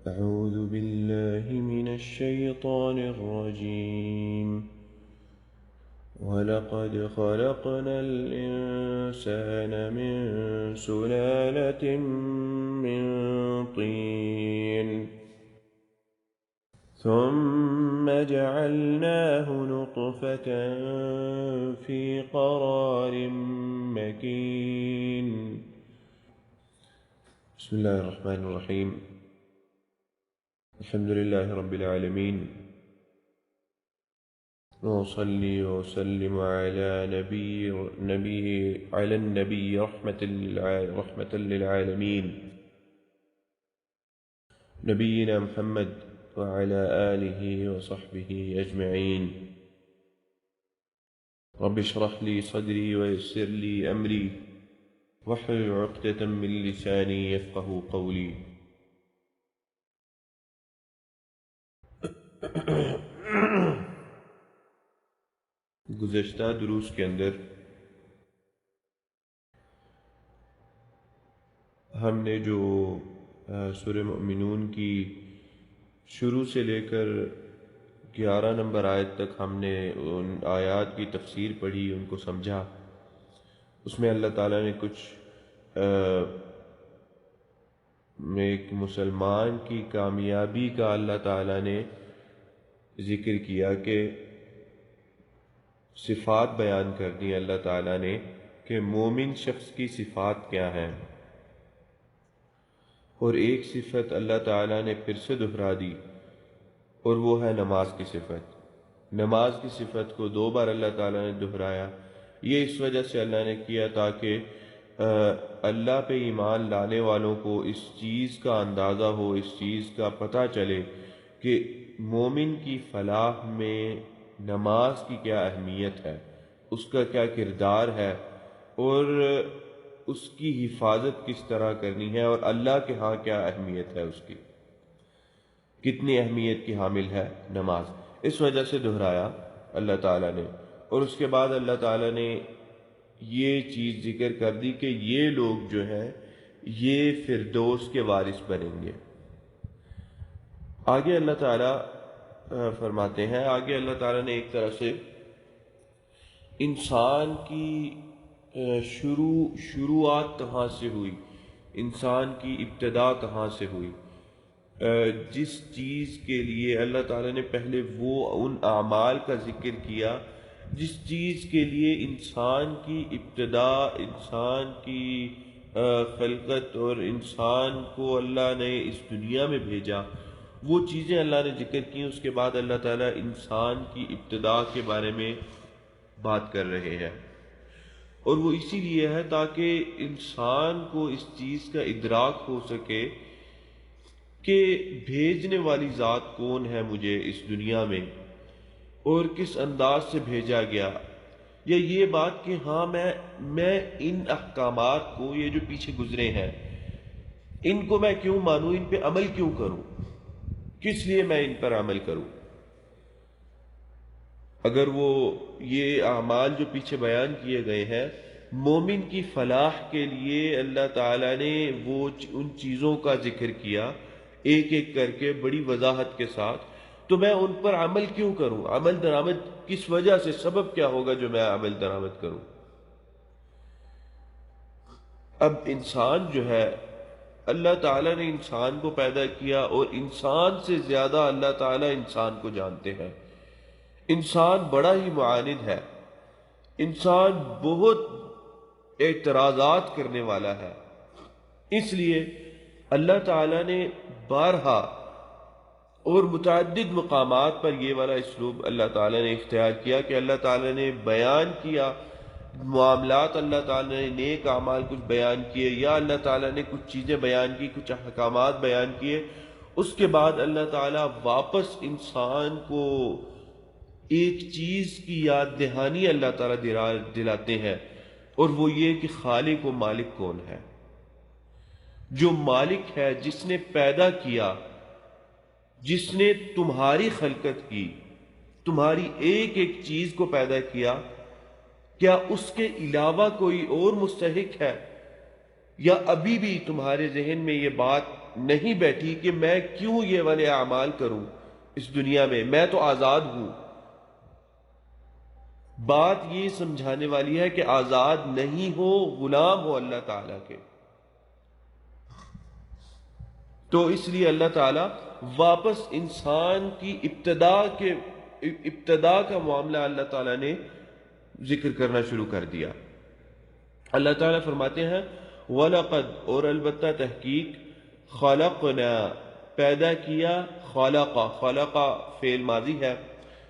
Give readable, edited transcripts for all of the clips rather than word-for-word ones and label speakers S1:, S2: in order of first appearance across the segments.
S1: أعوذ بالله من الشيطان الرجيم ولقد خلقنا الإنسان من سلالة من طين ثم جعلناه نطفة في قرار مكين بسم الله الرحمن الرحيم الحمد لله رب العالمين وصلي وسلم على النبي رحمة للعالمين نبينا محمد وعلى آله وصحبه أجمعين رب اشرح لي صدري ويسر لي أمري واحلل عقدة من لساني يفقه قولي گزشتہ دروس کے اندر ہم نے جو سورہ مؤمنون کی شروع سے لے کر 11 نمبر آیت تک ہم نے ان آیات کی تفسیر پڑھی، ان کو سمجھا. اس میں اللہ تعالیٰ نے کچھ ایک مسلمان کی کامیابی کا اللہ تعالیٰ نے ذکر کیا کہ صفات بیان کر دی اللہ تعالیٰ نے کہ مومن شخص کی صفات کیا ہیں، اور ایک صفت اللہ تعالیٰ نے پھر سے دہرا دی اور وہ ہے نماز کی صفت. نماز کی صفت کو 2 بار اللہ تعالیٰ نے دہرایا. یہ اس وجہ سے اللہ نے کیا تاکہ اللہ پہ ایمان لانے والوں کو اس چیز کا اندازہ ہو، اس چیز کا پتہ چلے کہ مومن کی فلاح میں نماز کی کیا اہمیت ہے، اس کا کیا کردار ہے، اور اس کی حفاظت کس طرح کرنی ہے، اور اللہ کے ہاں کیا اہمیت ہے، اس کی کتنی اہمیت کی حامل ہے نماز. اس وجہ سے دہرایا اللہ تعالیٰ نے. اور اس کے بعد اللہ تعالیٰ نے یہ چیز ذکر کر دی کہ یہ لوگ جو ہیں یہ فردوس کے وارث بنیں گے. آگے اللہ تعالیٰ فرماتے ہیں، آگے اللہ تعالیٰ نے ایک طرح سے انسان کی شروعات کہاں سے ہوئی، انسان کی ابتدا کہاں سے ہوئی، جس چیز کے لیے اللہ تعالیٰ نے پہلے وہ ان اعمال کا ذکر کیا جس چیز کے لیے انسان کی ابتدا، انسان کی خلقت اور انسان کو اللہ نے اس دنیا میں بھیجا، وہ چیزیں اللہ نے ذکر کی. اس کے بعد اللہ تعالیٰ انسان کی ابتدا کے بارے میں بات کر رہے ہیں، اور وہ اسی لیے ہے تاکہ انسان کو اس چیز کا ادراک ہو سکے کہ بھیجنے والی ذات کون ہے مجھے اس دنیا میں، اور کس انداز سے بھیجا گیا. یا یہ بات کہ ہاں میں ان احکامات کو، یہ جو پیچھے گزرے ہیں، ان کو میں کیوں مانوں، ان پہ عمل کیوں کروں، کس لیے میں ان پر عمل کروں. اگر وہ یہ اعمال جو پیچھے بیان کیے گئے ہیں مومن کی فلاح کے لیے اللہ تعالیٰ نے وہ ان چیزوں کا ذکر کیا ایک ایک کر کے بڑی وضاحت کے ساتھ، تو میں ان پر عمل کیوں کروں، عمل درآمد کس وجہ سے، سبب کیا ہوگا جو میں عمل درآمد کروں. اب انسان جو ہے، اللہ تعالیٰ نے انسان کو پیدا کیا، اور انسان سے زیادہ اللہ تعالیٰ انسان کو جانتے ہیں. انسان بڑا ہی معاند ہے، انسان بہت اعتراضات کرنے والا ہے. اس لیے اللہ تعالیٰ نے بارہا اور متعدد مقامات پر یہ والا اسلوب اللہ تعالیٰ نے اختیار کیا کہ اللہ تعالیٰ نے بیان کیا معاملات، اللہ تعالیٰ نے نیک اعمال کچھ بیان کیے، یا اللہ تعالیٰ نے کچھ چیزیں بیان کی، کچھ احکامات بیان کیے. اس کے بعد اللہ تعالیٰ واپس انسان کو ایک چیز کی یاد دہانی اللہ تعالیٰ دلاتے ہیں، اور وہ یہ کہ خالق و مالک کون ہے. جو مالک ہے، جس نے پیدا کیا، جس نے تمہاری خلقت کی، تمہاری ایک ایک چیز کو پیدا کیا، کیا اس کے علاوہ کوئی اور مستحق ہے؟ یا ابھی بھی تمہارے ذہن میں یہ بات نہیں بیٹھی کہ میں کیوں یہ والے اعمال کروں اس دنیا میں تو آزاد ہوں۔ بات یہ سمجھانے والی ہے کہ آزاد نہیں ہو، غلام ہو اللہ تعالیٰ کے۔ تو اس لیے اللہ تعالیٰ واپس انسان کی ابتدا کا معاملہ اللہ تعالیٰ نے ذکر کرنا شروع کر دیا۔ اللہ تعالیٰ فرماتے ہیں وَلَقَدْ، اور البتہ تحقیق، خَلَقْنَا، پیدا کیا، خلق فعل ماضی ہے،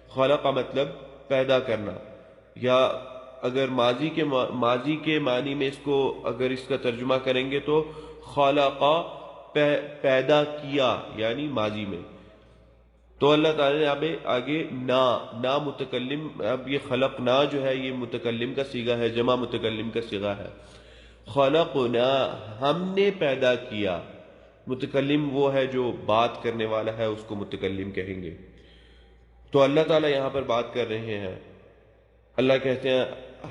S1: خلق مطلب پیدا کرنا، یا اگر ماضی کے معنی میں اس کو اگر اس کا ترجمہ کریں گے تو خلق پیدا کیا یعنی ماضی میں۔ تو اللہ تعالیٰ نے اب آگے نا متکلم، اب یہ خلق نا جو ہے یہ متکلم کا صیغہ ہے، جمع متکلم کا صیغہ ہے۔ خلقنا، ہم نے پیدا کیا، متکلم وہ ہے جو بات کرنے والا ہے، اس کو متکلم کہیں گے۔ تو اللہ تعالیٰ یہاں پر بات کر رہے ہیں، اللہ کہتے ہیں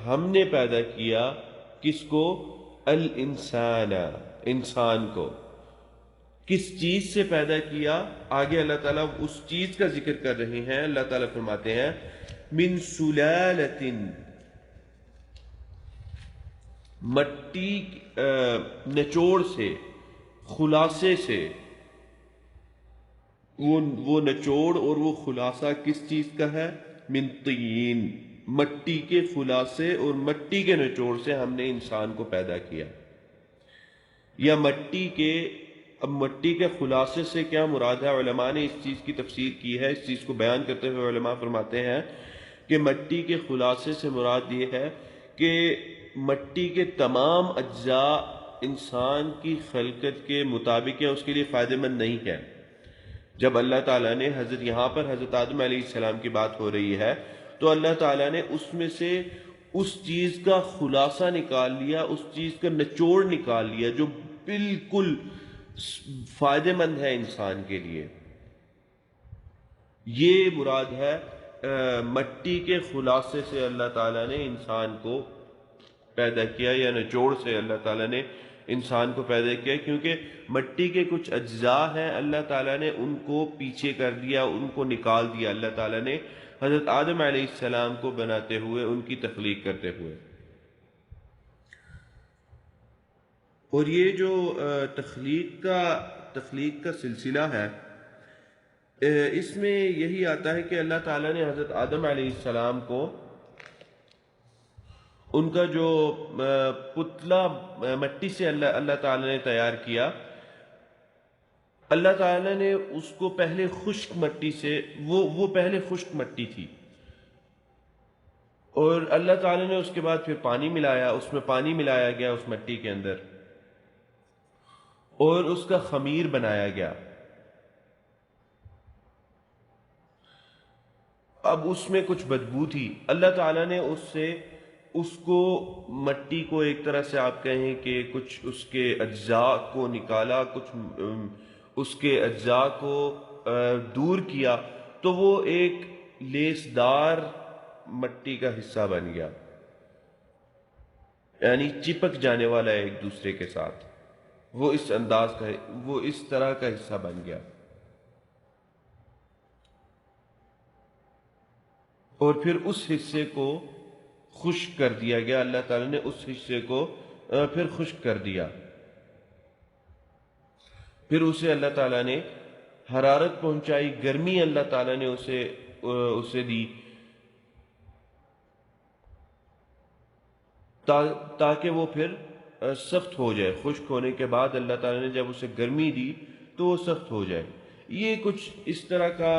S1: ہم نے پیدا کیا کس کو؟ الانسان، انسان کو۔ کس چیز سے پیدا کیا؟ آگے اللہ تعالیٰ اس چیز کا ذکر کر رہے ہیں۔ اللہ تعالیٰ فرماتے ہیں من سلالۃ، مٹی، نچوڑ سے، خلاصے سے۔ وہ نچوڑ اور وہ خلاصہ کس چیز کا ہے؟ من طین، مٹی کے خلاصے اور مٹی کے نچوڑ سے ہم نے انسان کو پیدا کیا۔ یا مٹی کے خلاصے سے کیا مراد ہے؟ علماء نے اس چیز کی تفسیر کی ہے۔ اس چیز کو بیان کرتے ہوئے علماء فرماتے ہیں کہ مٹی کے خلاصے سے مراد یہ ہے کہ مٹی کے تمام اجزاء انسان کی خلقت کے مطابق ہے، اس کے لیے فائدہ مند نہیں ہے۔ جب اللہ تعالیٰ نے یہاں پر حضرت آدم علیہ السلام کی بات ہو رہی ہے تو اللہ تعالیٰ نے اس میں سے اس چیز کا خلاصہ نکال لیا، اس چیز کا نچوڑ نکال لیا جو بالکل فائدہ مند ہے انسان کے لیے۔ یہ مراد ہے مٹی کے خلاصے سے اللہ تعالیٰ نے انسان کو پیدا کیا، یا نچوڑ سے اللہ تعالیٰ نے انسان کو پیدا کیا، کیونکہ مٹی کے کچھ اجزاء ہیں اللہ تعالیٰ نے ان کو پیچھے کر دیا، ان کو نکال دیا اللہ تعالیٰ نے حضرت آدم علیہ السلام کو بناتے ہوئے، ان کی تخلیق کرتے ہوئے۔ اور یہ جو تخلیق کا سلسلہ ہے، اس میں یہی آتا ہے کہ اللہ تعالیٰ نے حضرت آدم علیہ السلام کو ان کا جو پتلا مٹی سے اللہ تعالیٰ نے تیار کیا، اللہ تعالیٰ نے اس کو پہلے خشک مٹی سے، وہ پہلے خشک مٹی تھی، اور اللہ تعالیٰ نے اس کے بعد پھر پانی ملایا، اس میں پانی ملایا گیا اس مٹی کے اندر، اور اس کا خمیر بنایا گیا۔ اب اس میں کچھ بدبو تھی، اللہ تعالیٰ نے اس کو مٹی کو ایک طرح سے آپ کہیں کہ کچھ اس کے اجزاء کو نکالا، کچھ اس کے اجزاء کو دور کیا، تو وہ ایک لیسدار مٹی کا حصہ بن گیا، یعنی چپک جانے والا ہے ایک دوسرے کے ساتھ، وہ اس طرح کا حصہ بن گیا۔ اور پھر اس حصے کو خشک کر دیا گیا، اللہ تعالیٰ نے اس حصے کو پھر خشک کر دیا، پھر اسے اللہ تعالیٰ نے حرارت پہنچائی، گرمی اللہ تعالیٰ نے اسے دی، تاکہ وہ پھر سخت ہو جائے۔ خشک ہونے کے بعد اللہ تعالیٰ نے جب اسے گرمی دی تو وہ سخت ہو جائے۔ یہ کچھ اس طرح کا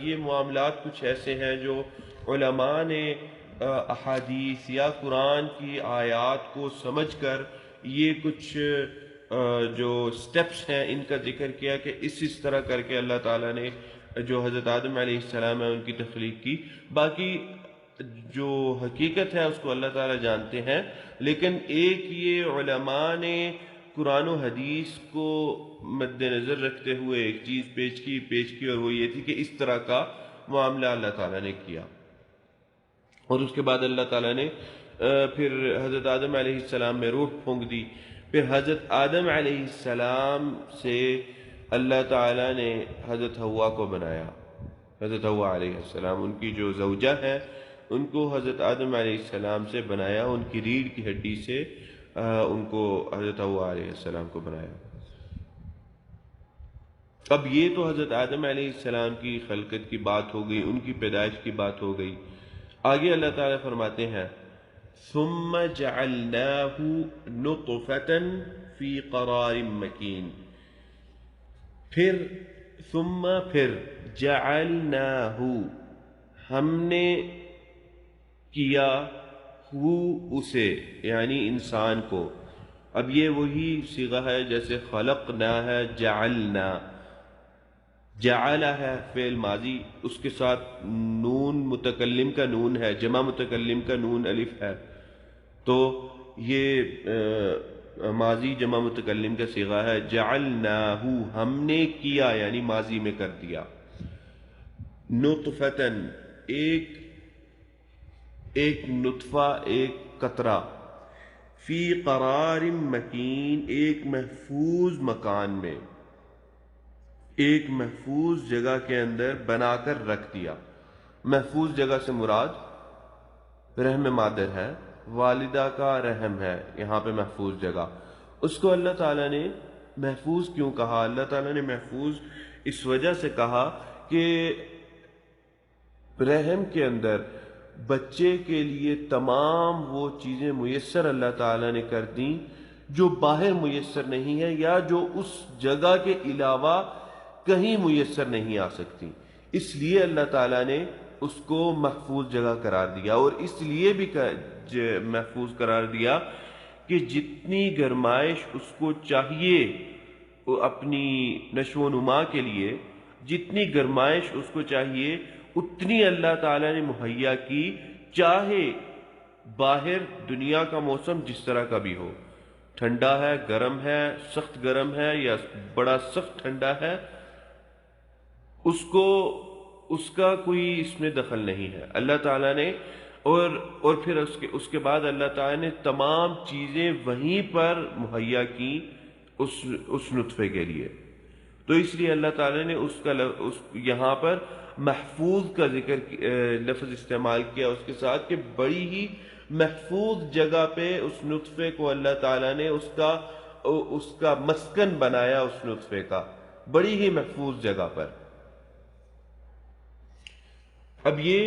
S1: یہ معاملات کچھ ایسے ہیں جو علماء نے احادیث یا قرآن کی آیات کو سمجھ کر یہ کچھ جو سٹیپس ہیں ان کا ذکر کیا کہ اس طرح کر کے اللہ تعالیٰ نے جو حضرت آدم علیہ السلام ہے ان کی تخلیق کی۔ باقی جو حقیقت ہے اس کو اللہ تعالیٰ جانتے ہیں، لیکن ایک یہ علماء نے قرآن و حدیث کو مد نظر رکھتے ہوئے ایک چیز پیش کی اور وہ یہ تھی کہ اس طرح کا معاملہ اللہ تعالیٰ نے کیا۔ اور اس کے بعد اللہ تعالیٰ نے پھر حضرت آدم علیہ السلام میں روح پھونک دی، پھر حضرت آدم علیہ السلام سے اللہ تعالیٰ نے حضرت حوا کو بنایا. حضرت حوا علیہ السلام ان کی جو زوجہ ہے ان کو حضرت آدم علیہ السلام سے بنایا، ان کی ریڑھ کی ہڈی سے ان کو حضرت حوا علیہ السلام کو بنایا. اب یہ تو حضرت آدم علیہ السلام کی خلقت کی بات ہو گئی، ان کی پیدائش کی بات ہو گئی. آگے اللہ تعالیٰ فرماتے ہیں ثم جعلناہ نطفة فی قرار مکین. پھر جعلناہ ہم نے کیا اسے یعنی انسان کو. اب یہ وہی صیغہ ہے جیسے خلقنا ہے، جعلنا، جعل ہے فعل ماضی، اس کے ساتھ نون متکلم کا نون ہے، جمع متکلم کا نون الف ہے، تو یہ ماضی جمع متکلم کا صیغہ ہے. جعلناہ ہم نے کیا یعنی ماضی میں کر دیا. نطفتن ایک نطفہ، ایک قطرہ، فی قرار مکین ایک محفوظ مکان میں، ایک محفوظ جگہ کے اندر بنا کر رکھ دیا. محفوظ جگہ سے مراد رحم مادر ہے، والدہ کا رحم ہے یہاں پہ محفوظ جگہ. اس کو اللہ تعالیٰ نے محفوظ کیوں کہا؟ اللہ تعالیٰ نے محفوظ اس وجہ سے کہا کہ رحم کے اندر بچے کے لیے تمام وہ چیزیں میسر اللہ تعالیٰ نے کر دیں جو باہر میسر نہیں ہے یا جو اس جگہ کے علاوہ کہیں میسر نہیں آ سکتی. اس لیے اللہ تعالیٰ نے اس کو محفوظ جگہ قرار دیا، اور اس لیے بھی محفوظ قرار دیا کہ جتنی گرمائش اس کو چاہیے اپنی نشو و نما کے لیے، جتنی گرمائش اس کو چاہیے اتنی اللہ تعالیٰ نے مہیا کی، چاہے باہر دنیا کا موسم جس طرح کا بھی ہو، ٹھنڈا ہے، گرم ہے، سخت گرم ہے یا بڑا سخت ٹھنڈا ہے، اس کا کوئی اس میں دخل نہیں ہے اللہ تعالیٰ نے. اور پھر اس کے بعد اللہ تعالیٰ نے تمام چیزیں وہیں پر مہیا کی اس نطفے کے لیے. تو اس لیے اللہ تعالیٰ نے یہاں پر محفوظ کا ذکر لفظ استعمال کیا اس کے ساتھ کہ بڑی ہی محفوظ جگہ پہ اس نطفے کو اللہ تعالیٰ نے اس کا مسکن بنایا، اس نطفے کا بڑی ہی محفوظ جگہ پر. اب یہ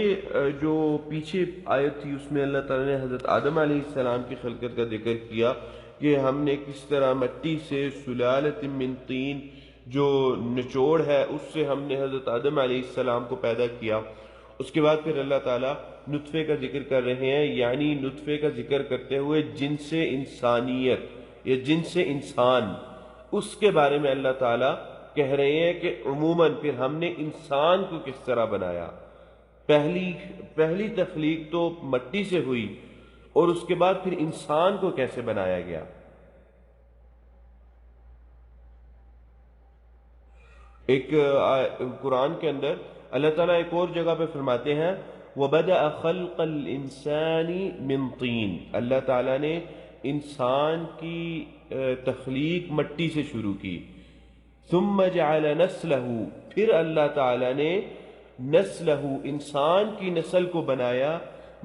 S1: جو پیچھے آیت تھی اس میں اللہ تعالیٰ نے حضرت آدم علیہ السلام کی خلقت کا ذکر کیا کہ ہم نے کس طرح مٹی سے سلالۃ من طین جو نچوڑ ہے اس سے ہم نے حضرت آدم علیہ السلام کو پیدا کیا. اس کے بعد پھر اللہ تعالیٰ نطفے کا ذکر کر رہے ہیں، یعنی نطفے کا ذکر کرتے ہوئے جنس انسانیت یا جنس انسان، اس کے بارے میں اللہ تعالیٰ کہہ رہے ہیں کہ عموماً پھر ہم نے انسان کو کس طرح بنایا. پہلی تخلیق تو مٹی سے ہوئی، اور اس کے بعد پھر انسان کو کیسے بنایا گیا. ایک قرآن کے اندر اللہ تعالیٰ ایک اور جگہ پہ فرماتے ہیں وَبَدَأَ خَلْقَ الْإِنسَانِ مِنْ طِينٍ. اللہ تعالیٰ نے انسان کی تخلیق مٹی سے شروع کی. ثُمَّ جَعَلَ نَسْلَهُ پھر اللہ تعالیٰ نے نسلہ انسان کی نسل کو بنایا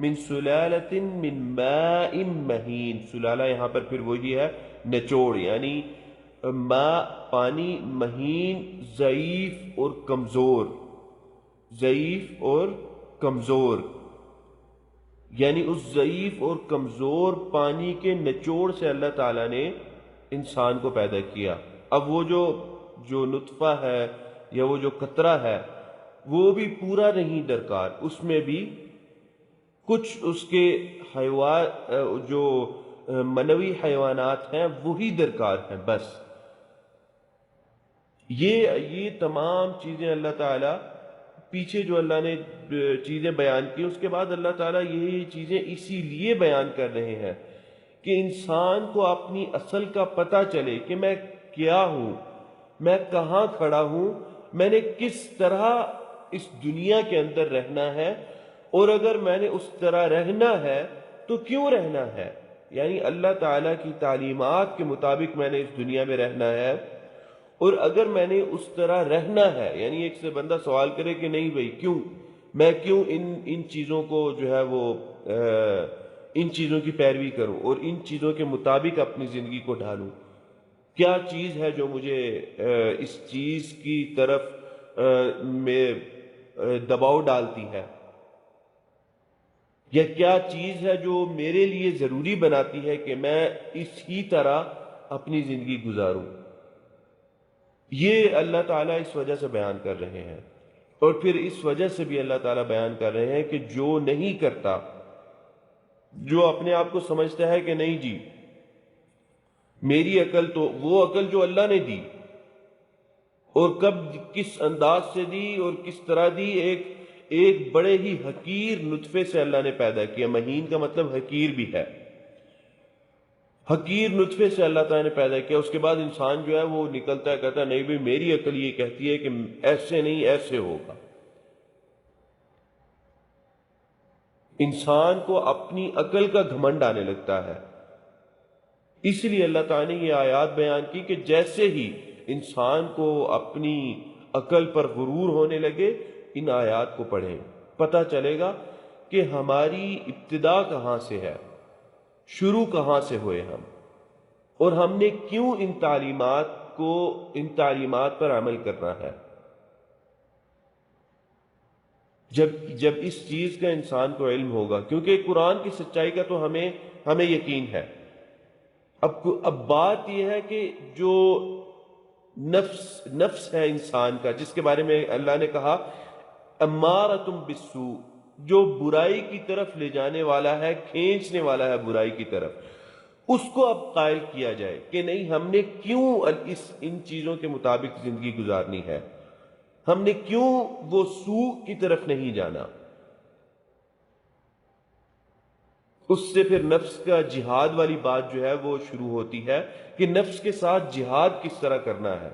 S1: من سلالۃ من ماء مہین. سلالہ یہاں پر پھر وہی ہے نچوڑ، یعنی ماء پانی، مہین ضعیف اور کمزور، ضعیف اور کمزور، یعنی اس ضعیف اور کمزور پانی کے نچوڑ سے اللہ تعالیٰ نے انسان کو پیدا کیا. اب وہ جو نطفہ ہے یا وہ جو قطرہ ہے وہ بھی پورا نہیں درکار، اس میں بھی کچھ اس کے جو منوی حیوانات ہیں وہی درکار ہیں بس. یہ تمام چیزیں اللہ تعالیٰ پیچھے جو اللہ نے چیزیں بیان کی اس کے بعد اللہ تعالیٰ یہ چیزیں اسی لیے بیان کر رہے ہیں کہ انسان کو اپنی اصل کا پتہ چلے کہ میں کیا ہوں، میں کہاں کھڑا ہوں، میں نے کس طرح اس دنیا کے اندر رہنا ہے، اور اگر میں نے اس طرح رہنا ہے تو کیوں رہنا ہے. یعنی اللہ تعالیٰ کی تعلیمات کے مطابق میں نے اس دنیا میں رہنا ہے، اور اگر میں نے اس طرح رہنا ہے، یعنی ایک سے بندہ سوال کرے کہ نہیں بھائی کیوں میں کیوں ان چیزوں کو جو ہے وہ ان چیزوں کی پیروی کروں اور ان چیزوں کے مطابق اپنی زندگی کو ڈھالوں، کیا چیز ہے جو مجھے اس چیز کی طرف میں دباؤ ڈالتی ہے، یا کیا چیز ہے جو میرے لیے ضروری بناتی ہے کہ میں اسی طرح اپنی زندگی گزاروں؟ یہ اللہ تعالیٰ اس وجہ سے بیان کر رہے ہیں، اور پھر اس وجہ سے بھی اللہ تعالیٰ بیان کر رہے ہیں کہ جو نہیں کرتا، جو اپنے آپ کو سمجھتا ہے کہ نہیں جی میری عقل تو وہ عقل جو اللہ نے دی، اور کب کس انداز سے دی اور کس طرح دی، ایک بڑے ہی حقیر نطفے سے اللہ نے پیدا کیا۔ مہین کا مطلب حقیر بھی ہے، حقیر نطفے سے اللہ تعالیٰ نے پیدا کیا۔ اس کے بعد انسان جو ہے وہ نکلتا ہے، کہتا ہے نہیں بھائی میری عقل یہ کہتی ہے کہ ایسے نہیں ایسے ہوگا۔ انسان کو اپنی عقل کا گھمنڈ آنے لگتا ہے، اس لیے اللہ تعالیٰ نے یہ آیات بیان کی کہ جیسے ہی انسان کو اپنی عقل پر غرور ہونے لگے، ان آیات کو پڑھیں، پتہ چلے گا کہ ہماری ابتدا کہاں سے ہے، شروع کہاں سے ہوئے ہم، اور ہم نے کیوں ان تعلیمات پر عمل کرنا ہے۔ جب اس چیز کا انسان کو علم ہوگا، کیونکہ قرآن کی سچائی کا تو ہمیں یقین ہے۔ اب بات یہ ہے کہ جو نفس ہے انسان کا، جس کے بارے میں اللہ نے کہا امارۃ بالسوء، جو برائی کی طرف لے جانے والا ہے، کھینچنے والا ہے برائی کی طرف، اس کو اب قائل کیا جائے کہ نہیں ہم نے کیوں ان چیزوں کے مطابق زندگی گزارنی ہے، ہم نے کیوں وہ سوء کی طرف نہیں جانا۔ اس سے پھر نفس کا جہاد والی بات جو ہے وہ شروع ہوتی ہے کہ نفس کے ساتھ جہاد کس طرح کرنا ہے۔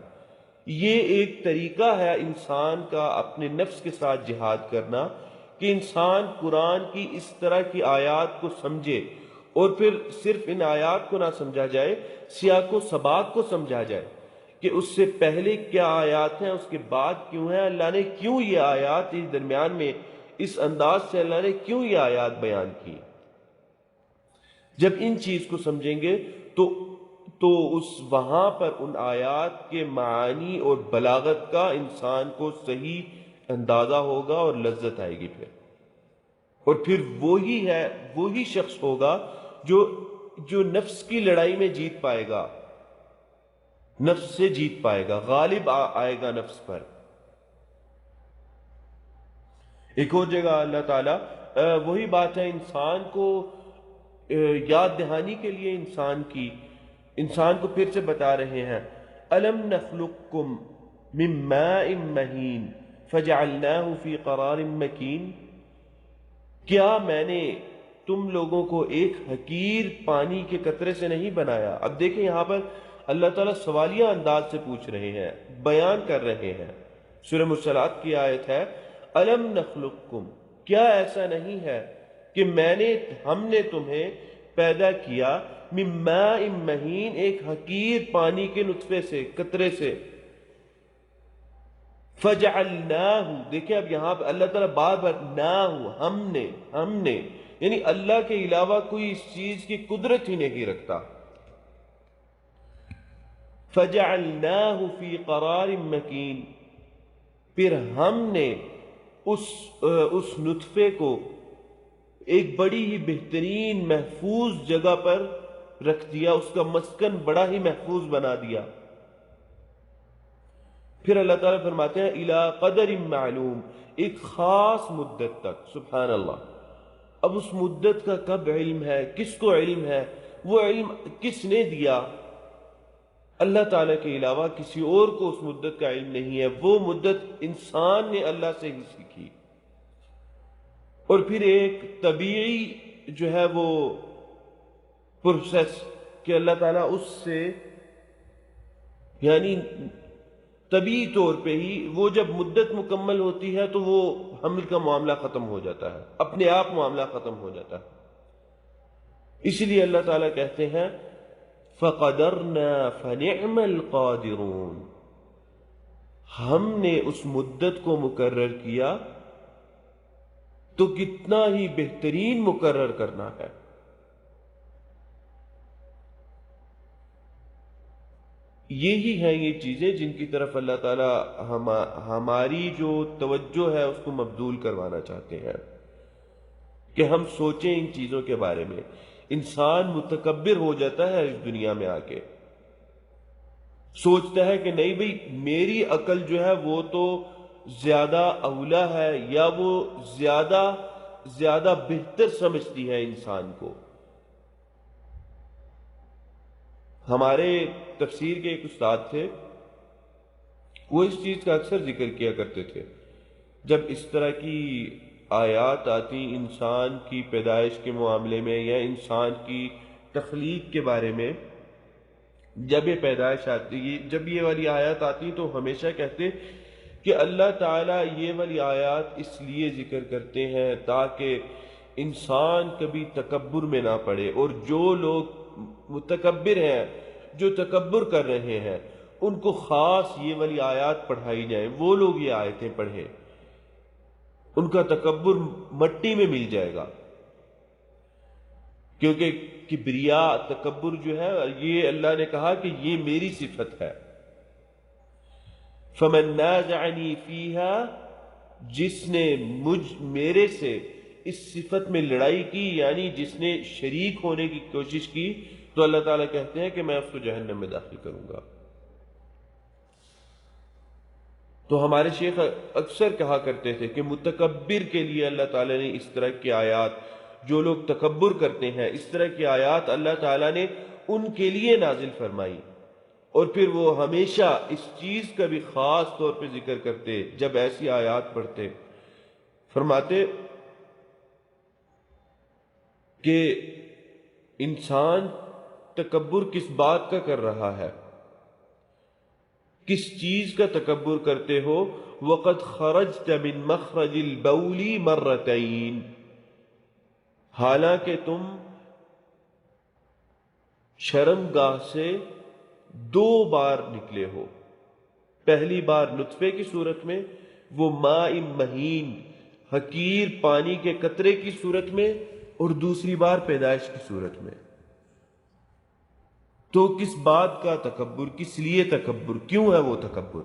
S1: یہ ایک طریقہ ہے انسان کا اپنے نفس کے ساتھ جہاد کرنا، کہ انسان قرآن کی اس طرح کی آیات کو سمجھے، اور پھر صرف ان آیات کو نہ سمجھا جائے، سیاق و سباق کو سمجھا جائے کہ اس سے پہلے کیا آیات ہیں، اس کے بعد کیوں ہیں، اللہ نے کیوں یہ آیات اس درمیان میں اس انداز سے اللہ نے کیوں یہ آیات بیان کی۔ جب ان چیز کو سمجھیں گے تو اس وہاں پر ان آیات کے معانی اور بلاغت کا انسان کو صحیح اندازہ ہوگا اور لذت آئے گی پھر، اور پھر وہی شخص ہوگا جو نفس کی لڑائی میں جیت پائے گا، نفس سے جیت پائے گا، غالب آئے گا نفس پر۔ ایک اور جگہ اللہ تعالیٰ وہی بات ہے انسان کو یاد دہانی کے لیے انسان کو پھر سے بتا رہے ہیں، أَلَمْ نَخْلُقكُّم مِّن مَّاءٍ مَّهِينٍ فَجَعَلْنَاهُ فِي قَرَارٍ مَّكِينٍ، کیا میں نے تم لوگوں کو ایک حقیر پانی کے قطرے سے نہیں بنایا؟ اب دیکھیں یہاں پر اللہ تعالیٰ سوالیہ انداز سے پوچھ رہے ہیں، بیان کر رہے ہیں۔ سورہ مرسلات کی آیت ہے أَلَمْ نَخْلُقكُّم، کیا ایسا نہیں ہے کہ ہم نے تمہیں پیدا کیا من ماء مہین، ایک حقیر پانی کے نطفے سے، قطرے سے، فجعلناہ، دیکھیں اب یہاں پہ اللہ تعالیٰ بار بار ہم نے یعنی اللہ کے علاوہ کوئی اس چیز کی قدرت ہی نہیں رکھتا۔ فجعلناہ فی قرار مکین، پھر ہم نے اس نطفے کو ایک بڑی ہی بہترین محفوظ جگہ پر رکھ دیا، اس کا مسکن بڑا ہی محفوظ بنا دیا۔ پھر اللہ تعالیٰ فرماتے ہیں الی قدر معلوم، ایک خاص مدت تک، سبحان اللہ۔ اب اس مدت کا کب علم ہے، کس کو علم ہے، وہ علم کس نے دیا؟ اللہ تعالیٰ کے علاوہ کسی اور کو اس مدت کا علم نہیں ہے، وہ مدت انسان نے اللہ سے ہی سیکھی۔ اور پھر ایک طبیعی جو ہے وہ پروسیس کہ اللہ تعالیٰ اس سے یعنی طبیعی طور پہ ہی وہ جب مدت مکمل ہوتی ہے تو وہ حمل کا معاملہ ختم ہو جاتا ہے، اپنے آپ معاملہ ختم ہو جاتا ہے۔ اس لیے اللہ تعالیٰ کہتے ہیں فَقَدَرْنَا فَنِعْمَ الْقَادِرُونَ، ہم نے اس مدت کو مقرر کیا تو کتنا ہی بہترین مقرر کرنا ہے۔ یہی ہیں یہ چیزیں جن کی طرف اللہ تعالیٰ ہماری جو توجہ ہے اس کو مبذول کروانا چاہتے ہیں کہ ہم سوچیں ان چیزوں کے بارے میں۔ انسان متکبر ہو جاتا ہے اس دنیا میں آ کے، سوچتا ہے کہ نہیں بھئی میری عقل جو ہے وہ تو زیادہ اولا ہے، یا وہ زیادہ بہتر سمجھتی ہے انسان کو۔ ہمارے تفسیر کے ایک استاد تھے، وہ اس چیز کا اکثر ذکر کیا کرتے تھے جب اس طرح کی آیات آتی انسان کی پیدائش کے معاملے میں یا انسان کی تخلیق کے بارے میں، جب یہ پیدائش آتی، جب یہ والی آیات آتی تو ہمیشہ کہتے کہ اللہ تعالیٰ یہ والی آیات اس لیے ذکر کرتے ہیں تاکہ انسان کبھی تکبر میں نہ پڑے، اور جو لوگ متکبر ہیں، جو تکبر کر رہے ہیں، ان کو خاص یہ والی آیات پڑھائی جائیں، وہ لوگ یہ آیتیں پڑھیں، ان کا تکبر مٹی میں مل جائے گا۔ کیونکہ کبریا، تکبر جو ہے، یہ اللہ نے کہا کہ یہ میری صفت ہے۔ فَمَن نَازَعَنِي فِيهَا، جس نے میرے سے اس صفت میں لڑائی کی، یعنی جس نے شریک ہونے کی کوشش کی، تو اللہ تعالیٰ کہتے ہیں کہ میں اس کو جہنم میں داخل کروں گا۔ تو ہمارے شیخ اکثر کہا کرتے تھے کہ متکبر کے لیے اللہ تعالیٰ نے اس طرح کی آیات، جو لوگ تکبر کرتے ہیں، اس طرح کی آیات اللہ تعالیٰ نے ان کے لیے نازل فرمائی، اور پھر وہ ہمیشہ اس چیز کا بھی خاص طور پہ ذکر کرتے جب ایسی آیات پڑھتے، فرماتے کہ انسان تکبر کس بات کا کر رہا ہے، کس چیز کا تکبر کرتے ہو؟ وَقَدْ خَرَجْتَ مِن مَخْرَجِ الْبَوْلِ مَرَّتَيْن، حالانکہ تم شرم گاہ سے 2 بار نکلے ہو، پہلی بار نطفے کی صورت میں، وہ ماء مہین، حقیر پانی کے قطرے کی صورت میں، اور دوسری بار پیدائش کی صورت میں۔ تو کس بات کا تکبر، کس لیے تکبر، کیوں ہے وہ تکبر؟